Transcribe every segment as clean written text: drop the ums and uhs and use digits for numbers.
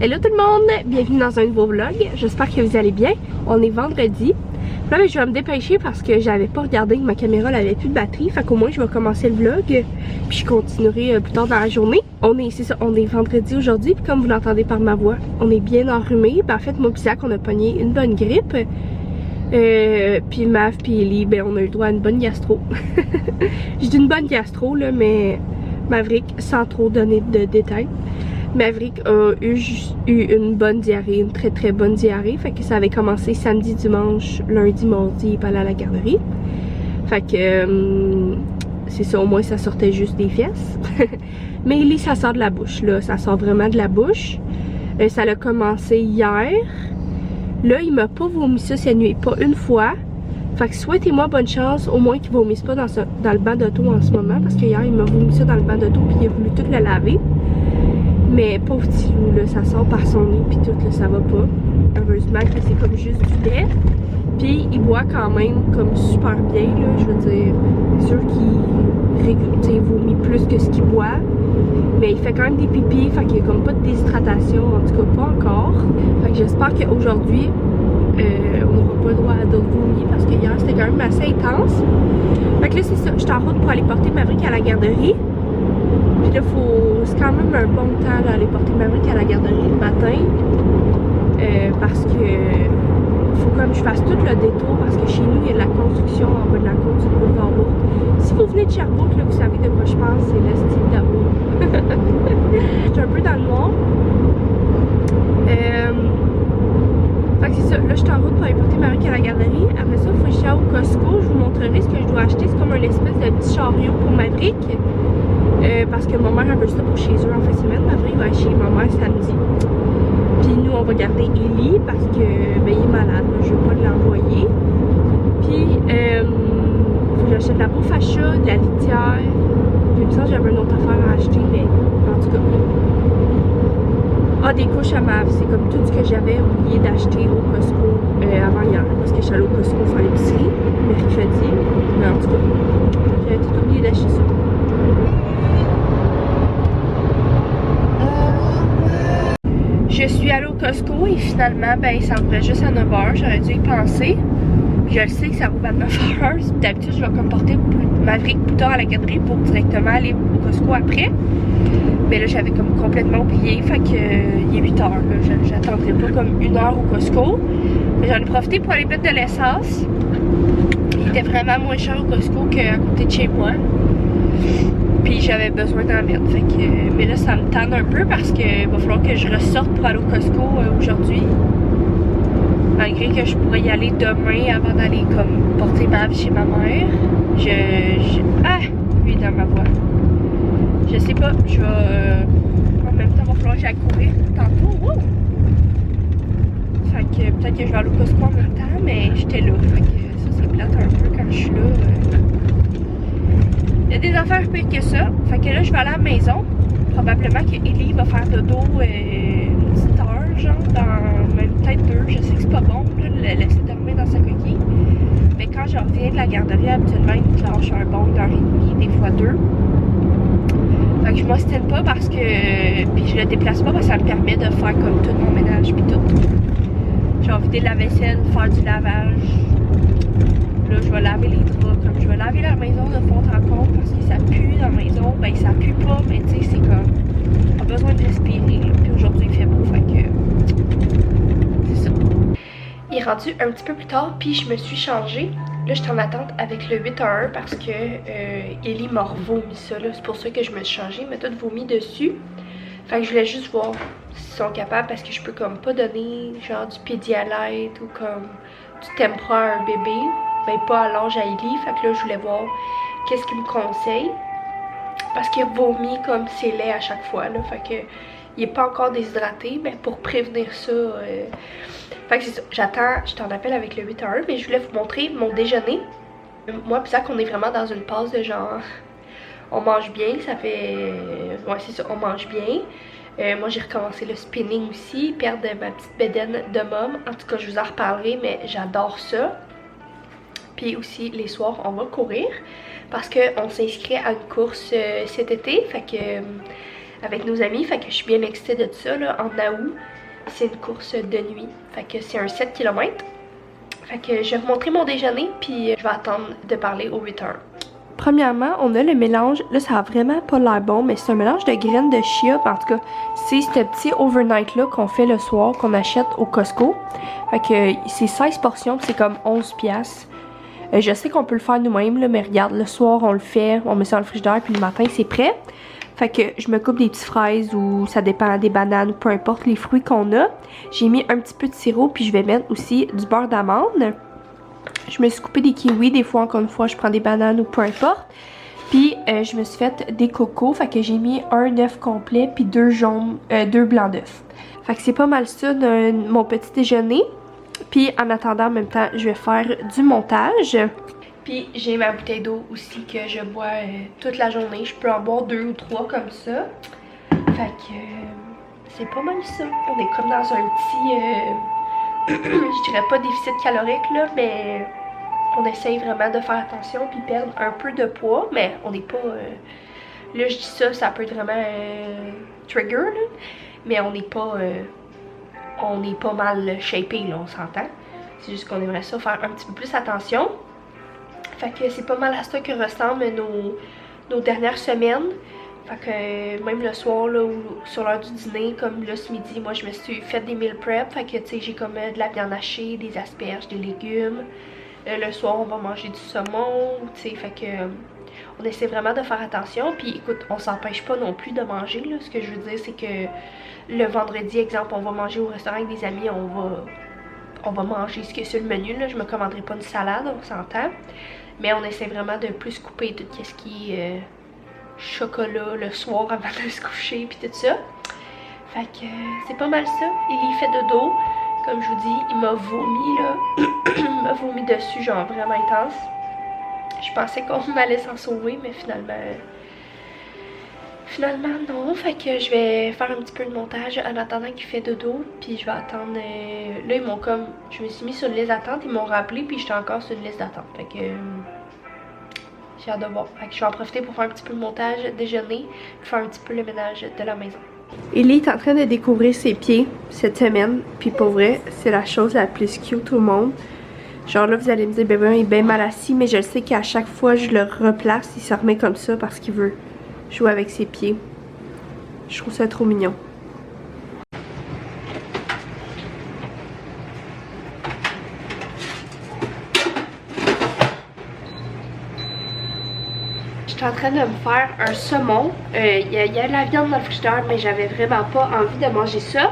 Hello tout le monde, bienvenue dans un nouveau vlog, j'espère que vous allez bien. On est vendredi. Là je vais me dépêcher parce que j'avais pas regardé que ma caméra n'avait plus de batterie. Fait qu'au moins je vais commencer le vlog, puis je continuerai plus tard dans la journée. On est vendredi aujourd'hui, puis comme vous l'entendez par ma voix, on est bien enrhumé. En fait moi et Zach on a pogné une bonne grippe. Puis Mav puis Ellie, ben on a eu le droit à une bonne gastro. Je dis une bonne gastro là, mais Maverick, sans trop donner de détails, Maverick a eu une bonne diarrhée, une très bonne diarrhée. Fait que ça avait commencé samedi, dimanche, lundi, mardi, il parlait à la garderie. Fait que c'est ça, au moins ça sortait juste des fesses. Mais Ellie, ça sort de la bouche là, ça sort vraiment de la bouche. Ça a commencé hier. Là, il m'a pas vomi ça cette nuit, pas une fois. Fait que souhaitez-moi bonne chance, au moins qu'il vomisse pas dans le banc d'auto en ce moment. Parce que hier, il m'a vomi ça dans le banc d'auto puis il a voulu tout le laver. Mais pauvre petit loup, là, ça sort par son nez puis tout, là, ça va pas. Heureusement que c'est comme juste du lait. Puis il boit quand même comme super bien, là, je veux dire. C'est sûr qu'il vomit plus que ce qu'il boit. Mais il fait quand même des pipis, fait qu'il n'y a comme pas de déshydratation, en tout cas pas encore. Fait que j'espère qu'aujourd'hui, on n'aura pas le droit à d'autres vomis parce que hier c'était quand même assez intense. Fait que là c'est ça, je suis en route pour aller porter Maverick à la garderie. Puis là c'est quand même un bon temps d'aller porter Maverick à la garderie le matin. Parce que faut comme je fasse tout le détour parce que chez nous il y a de la construction en bas de la côte du boulevard Bourg. Si vous venez de Sherbrooke, là, vous savez de quoi je parle, c'est le style d'amour. Je suis un peu dans le noir. Fait que c'est ça, là je suis en route pour aller porter Maverick à la garderie. Après ça, il faut que je aille au Costco. Je vous montrerai ce que je dois acheter. C'est comme une espèce de petit chariot pour Maverick. Parce que ma mère a veut ça pour chez eux en fin de semaine. Maverick va aller chez ma mère samedi. Puis nous on va garder Ellie parce que ben, il est malade. Là, je veux pas l'envoyer. Puis faut que j'achète de la bouffe à chat, de la litière. Puis ça j'avais une autre affaire à acheter, mais en tout cas. Ah, des couches à Mav, c'est comme tout ce que j'avais oublié d'acheter au Costco avant hier. Parce que je suis allée au Costco faire l'épicerie mercredi. Mais en tout cas, j'avais tout oublié d'acheter ça. Je suis allée au Costco et finalement, ben ça ouvrait juste à 9h. J'aurais dû y penser. Je le sais que ça ouvre à 9h. D'habitude, je vais comme porter Maverick plus tard à la garderie pour directement aller au Costco après. Mais là, j'avais comme complètement oublié. Fait que il est 8h. J'attendrai pas comme 1h au Costco. J'en ai profité pour aller mettre de l'essence. Il était vraiment moins cher au Costco qu'à côté de chez moi. Puis j'avais besoin d'en mettre. Fait que, mais là, ça me tente un peu parce que va falloir que je ressorte pour aller au Costco aujourd'hui. Malgré que je pourrais y aller demain avant d'aller comme porter Mav chez ma mère. Ah! Lui dans ma voix. Je sais pas, je vais. En même temps, il va falloir que j'aille courir tantôt. Wow! Fait que peut-être que je vais aller au Costco en même temps, mais j'étais là. Fait que ça, c'est plate un peu quand je suis là. Il y a des affaires pires que ça. Fait que là, je vais aller à la maison. Probablement que Ellie va faire dodo une petite heure, genre, dans même peut-être 2. Je sais que c'est pas bon, là, de la laisser dormir dans sa coquille. Mais quand je reviens de la garderie, habituellement, il me clenche un bon 1h30, des fois 2. Fait que je m'ostine pas parce que. Puis je le déplace pas parce que ça me permet de faire comme tout mon ménage puis tout. Genre vider la vaisselle, faire du lavage. Là, je vais laver les draps, comme je vais laver la maison de fond en comble parce que ça pue dans la maison. Ben ça pue pas, mais tu sais, c'est comme. On a besoin de respirer. Là. Puis aujourd'hui il fait beau, fait que. C'est ça. Il est rendu un petit peu plus tard, puis je me suis changée. Là, je suis en attente avec le 8h parce que Ellie m'a revomi ça. C'est pour ça que je me suis changée. Il m'a tout vomi dessus. Fait que je voulais juste voir s'ils sont capables parce que je peux comme pas donner genre du Pédialyte ou comme du Tempra à un bébé. Ben pas à l'âge à Ellie. Fait que là, je voulais voir qu'est-ce qu'ils me conseillent. Parce qu'il vomit comme c'est lait à chaque fois. Là. Fait que il est pas encore déshydraté. Mais pour prévenir ça... Fait que c'est ça, j'attends, je t'en appelle avec le 8h, mais je voulais vous montrer mon déjeuner. Moi pis ça qu'on est vraiment dans une passe de genre, on mange bien, ça fait, ouais c'est ça, on mange bien. Moi j'ai recommencé le spinning aussi, perdre ma petite bédaine de môme, en tout cas je vous en reparlerai, mais j'adore ça. Puis aussi les soirs on va courir, parce qu'on s'inscrit à une course cet été, fait que avec nos amis, fait que je suis bien excitée de ça là, en août. c'est une course de nuit. Fait que c'est un 7 km. Fait que je vais vous montrer mon déjeuner, puis je vais attendre de parler aux 8 heures. Premièrement, on a le mélange, là ça a vraiment pas l'air bon, mais c'est un mélange de graines de chia, en tout cas, c'est ce petit overnight là qu'on fait le soir, qu'on achète au Costco. Fait que c'est 16 portions, c'est comme 11 piastres. Je sais qu'on peut le faire nous-mêmes, là, mais regarde, le soir on le fait, on met ça dans le frigidaire, puis le matin c'est prêt. Fait que je me coupe des petites fraises ou ça dépend des bananes ou peu importe les fruits qu'on a. J'ai mis un petit peu de sirop, puis je vais mettre aussi du beurre d'amande. Je me suis coupé des kiwis, des fois encore une fois je prends des bananes ou peu importe. Puis je me suis fait des cocos, fait que j'ai mis un œuf complet puis deux blancs d'œufs. Fait que c'est pas mal ça mon petit déjeuner. Puis en attendant en même temps je vais faire du montage. Puis j'ai ma bouteille d'eau aussi que je bois toute la journée. Je peux en boire 2 ou 3 comme ça. Fait que c'est pas mal ça. On est comme dans un petit... je dirais pas déficit calorique là, mais on essaye vraiment de faire attention puis perdre un peu de poids, mais on n'est pas là je dis ça, ça peut être vraiment trigger là, mais on n'est pas mal shapé là, on s'entend. C'est juste qu'on aimerait ça faire un petit peu plus attention. Fait que c'est pas mal à ça que ressemblent nos dernières semaines. Fait que même le soir là, ou sur l'heure du dîner, comme là ce midi, moi je me suis fait des meal prep. Fait que tu sais j'ai comme de la viande hachée, des asperges, des légumes. Le soir on va manger du saumon, tu sais, fait que on essaie vraiment de faire attention. Puis écoute, on s'empêche pas non plus de manger là. Ce que je veux dire c'est que le vendredi, exemple, on va manger au restaurant avec des amis, on va manger ce qu'il y a sur le menu là. Je me commanderai pas une salade, on s'entend. Mais on essaie vraiment de plus couper tout ce qui est chocolat le soir avant de se coucher puis tout ça. Fait que c'est pas mal ça. Il fait dodo. Comme je vous dis, il m'a vomi là. Il m'a vomi dessus, genre vraiment intense. Je pensais qu'on allait s'en sauver, mais finalement non. Fait que je vais faire un petit peu de montage en attendant qu'il fait dodo. Puis je vais attendre. Là ils m'ont comme. Je me suis mis sur une liste d'attente, ils m'ont rappelé puis j'étais encore sur une liste d'attente. Fait que j'ai hâte de voir. Fait que je vais en profiter pour faire un petit peu de montage, déjeuner, puis faire un petit peu le ménage de la maison. Ellie est en train de découvrir ses pieds cette semaine. Puis pour vrai, c'est la chose la plus cute au monde. Genre là, vous allez me dire, bébé, il est bien mal assis. Mais je le sais qu'à chaque fois je le replace, il se remet comme ça parce qu'il veut jouer avec ses pieds. Je trouve ça trop mignon. J'étais en train de me faire un saumon. Il y a de la viande dans le frigidaire, mais j'avais vraiment pas envie de manger ça.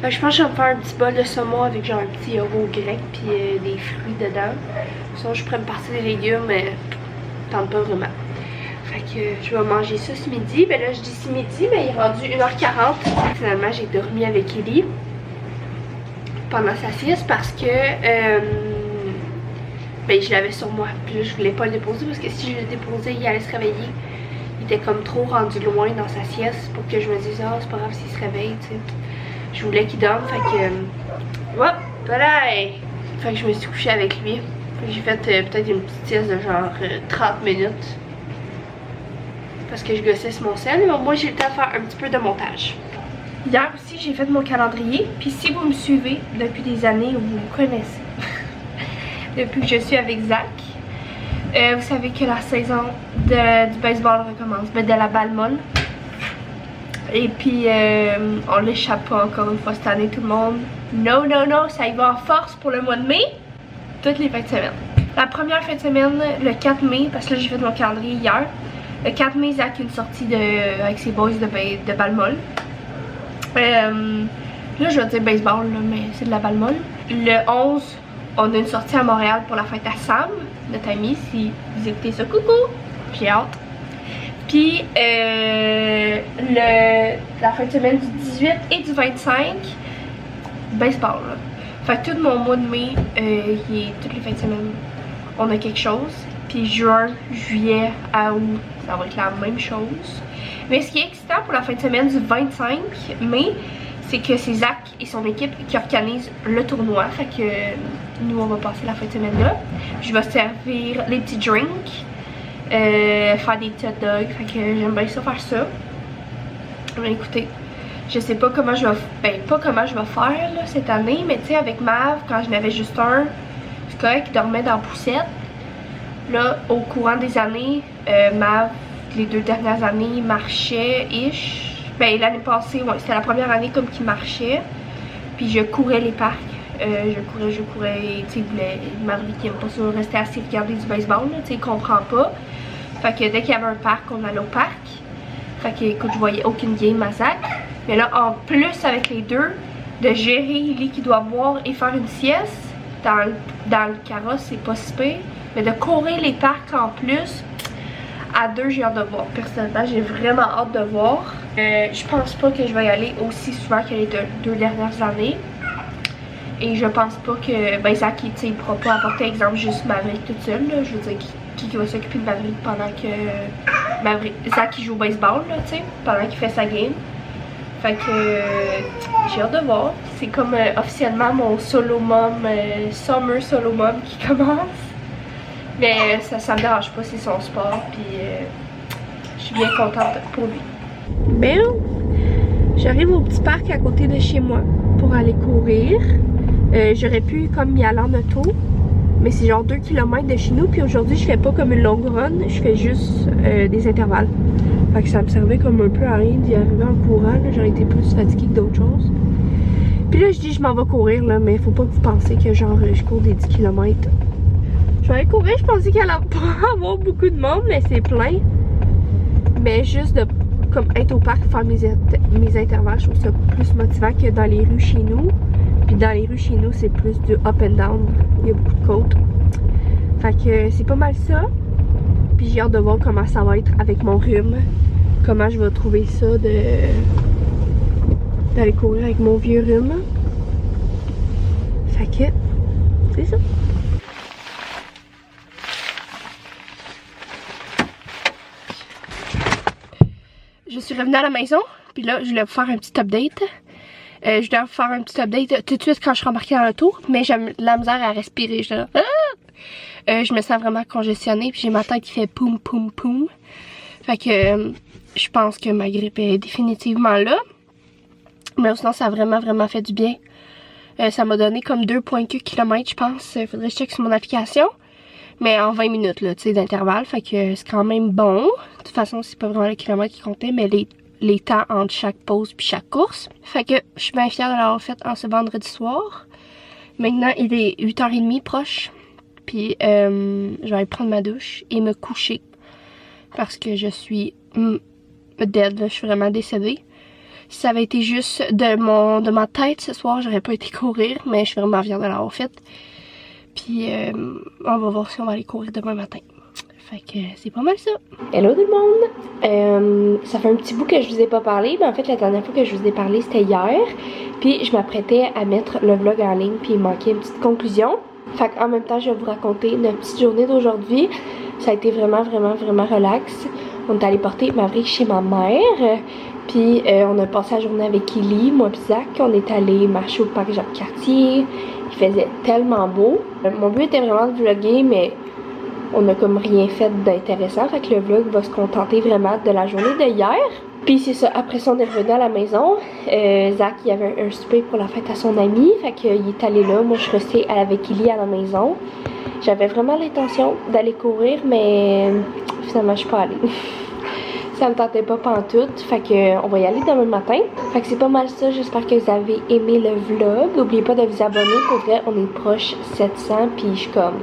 Fait que je pense que je vais me faire un petit bol de saumon avec genre un petit euro grec puis des fruits dedans. Sinon je pourrais me passer des légumes, mais tente pas vraiment. Fait que je vais manger ça ce midi. Ben là je dis ce midi, mais il est rendu 1h40. Finalement j'ai dormi avec Ellie pendant sa sieste parce que ben je l'avais sur moi. Puis là je voulais pas le déposer parce que si je le déposais il allait se réveiller. Il était comme trop rendu loin dans sa sieste pour que je me dise ah c'est pas grave s'il se réveille, tu sais. Je voulais qu'il dorme, fait que hop, voilà. Fait que je me suis couchée avec lui. Fait que j'ai fait peut-être une petite sieste de genre 30 minutes. Parce que je gossais sur mon sel, mais au moins j'ai le temps de faire un petit peu de montage. Hier aussi j'ai fait mon calendrier. Puis si vous me suivez depuis des années, vous me connaissez. Depuis que je suis avec Zach. Vous savez que la saison du baseball recommence, de la balle molle. Et puis on l'échappe pas encore une fois cette année tout le monde. Non, non, non, ça y va en force pour le mois de mai. Toutes les fins de semaine. La première fin de semaine, le 4 mai, parce que là j'ai fait mon calendrier hier. Le 4 mai, Zach a une sortie avec ses boys de balle molle. Là je vais dire baseball, là, mais c'est de la balle molle. Le 11, on a une sortie à Montréal pour la fête à Sam, notre ami. Si vous écoutez ça, coucou, j'ai hâte. Puis la fin de semaine du 18 et du 25, baseball là. Fait que tout mon mois de mai, toutes les fins de semaine, on a quelque chose. Puis juin, juillet à août, ça va être la même chose. Mais ce qui est excitant pour la fin de semaine du 25 mai, c'est que c'est Zach et son équipe qui organisent le tournoi. Fait que nous on va passer la fin de semaine là. Je vais servir les petits drinks. Faire des petits hot dogs, fait que j'aime bien ça faire ça. Mais écoutez, Je sais pas comment je vais, pas comment je vais faire là, cette année, mais tu sais, avec Mav, quand je n'avais juste un, c'est correct, il dormait dans la poussette. Là, au courant des années, Mav, les 2 dernières années, il marchait, ish. Ben, l'année passée, ouais, c'était la première année comme qu'il marchait. Puis je courais les parcs. Je courais, tu sais, Maverick qui aime pas ça, rester assis regarder du baseball, tu sais, il comprend pas. Fait que dès qu'il y avait un parc, on allait au parc. Fait que, écoute, je voyais aucune game à Zach. Mais là, en plus, avec les deux, de gérer lui qui doit boire et faire une sieste dans le carrosse, c'est pas si pire. Mais de courir les parcs en plus, à 2, j'ai hâte de voir. Personnellement, j'ai vraiment hâte de voir. Je pense pas que je vais y aller aussi souvent que les 2 dernières années. Et je pense pas que, ben, Zach, il pourra pas apporter exemple juste Maverick toute seule, là. Je veux dire, qui va s'occuper de Maverick pendant que Zach il joue au baseball, là, tu sais, pendant qu'il fait sa game. Fait que j'ai hâte de voir. C'est comme officiellement mon solo mom, summer solo mom qui commence. Mais ça me dérange pas, c'est son sport, puis je suis bien contente pour lui. Ben, j'arrive au petit parc à côté de chez moi pour aller courir. J'aurais pu comme y aller en auto, mais c'est genre 2 km de chez nous, puis aujourd'hui je fais pas comme une longue run, je fais juste des intervalles. Fait que ça me servait comme un peu à rien d'y arriver en courant, j'aurais été plus fatiguée que d'autres choses. Puis là je dis je m'en vais courir là, mais faut pas que vous pensiez que genre je cours des 10 km. Je vais aller courir, je pensais qu'il allait pas avoir beaucoup de monde, mais c'est plein. Mais juste de comme être au parc, faire mes intervalles, je trouve ça plus motivant que dans les rues chez nous. Puis dans les rues chez nous, c'est plus du up and down. Il y a beaucoup de côtes. Fait que c'est pas mal ça. Puis j'ai hâte de voir comment ça va être avec mon rhume. Comment je vais trouver ça d'aller courir avec mon vieux rhume. Fait que c'est ça. Je suis revenue à la maison. Puis là, je voulais vous faire un petit update. Je dois faire un petit update tout de suite quand je suis rembarquée dans l'auto, mais j'ai de la misère à respirer. Je me sens vraiment congestionnée, puis j'ai ma tête qui fait poum poum poum. Fait que je pense que ma grippe est définitivement là. Mais sinon, ça a vraiment fait du bien. Ça m'a donné comme 2,4 km, je pense. Faudrait que je check sur mon application. Mais en 20 minutes, là, tu sais, d'intervalle. Fait que c'est quand même bon. De toute façon, c'est pas vraiment le kilomètre qui comptait, mais les temps entre chaque pause puis chaque course. Fait que je suis bien fière de l'avoir fait en ce vendredi soir. Maintenant, il est 8h30 proche. Puis je vais aller prendre ma douche et me coucher. Parce que je suis dead, là, je suis vraiment décédée. Si ça avait été juste de ma tête ce soir, j'aurais pas été courir. Mais je suis vraiment fière de l'avoir fait. Puis on va voir si on va aller courir demain matin. Fait que c'est pas mal ça. Hello tout le monde! Ça fait un petit bout que je vous ai pas parlé. Mais en fait, la dernière fois que je vous ai parlé, c'était hier. Puis je m'apprêtais à mettre le vlog en ligne. Puis il manquait une petite conclusion. Fait qu'en même temps, je vais vous raconter notre petite journée d'aujourd'hui. Ça a été vraiment relax. On est allé porter Maverick chez ma mère. Puis on a passé la journée avec Kelly, moi et Zach. On est allé marcher au parc Jacques-Cartier. Il faisait tellement beau. Mon but était vraiment de vlogger, mais on n'a comme rien fait d'intéressant. Fait que le vlog va se contenter vraiment de la journée de hier. Puis c'est ça, après ça on est revenu à la maison. Zach il y avait un souper pour la fête à son ami. Fait qu'il est allé là. Moi je suis restée avec Kelly à la maison. J'avais vraiment l'intention d'aller courir, mais finalement je suis pas allée. Ça me tentait pas pantoute, fait que on va y aller demain matin. Fait que c'est pas mal ça, j'espère que vous avez aimé le vlog. N'oubliez pas de vous abonner, pour vrai on est proche 700, puis je suis comme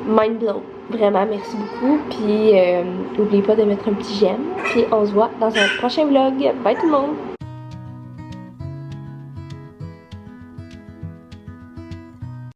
mind blown. Vraiment, merci beaucoup, puis n'oubliez pas de mettre un petit j'aime. Puis on se voit dans un prochain vlog. Bye tout le monde!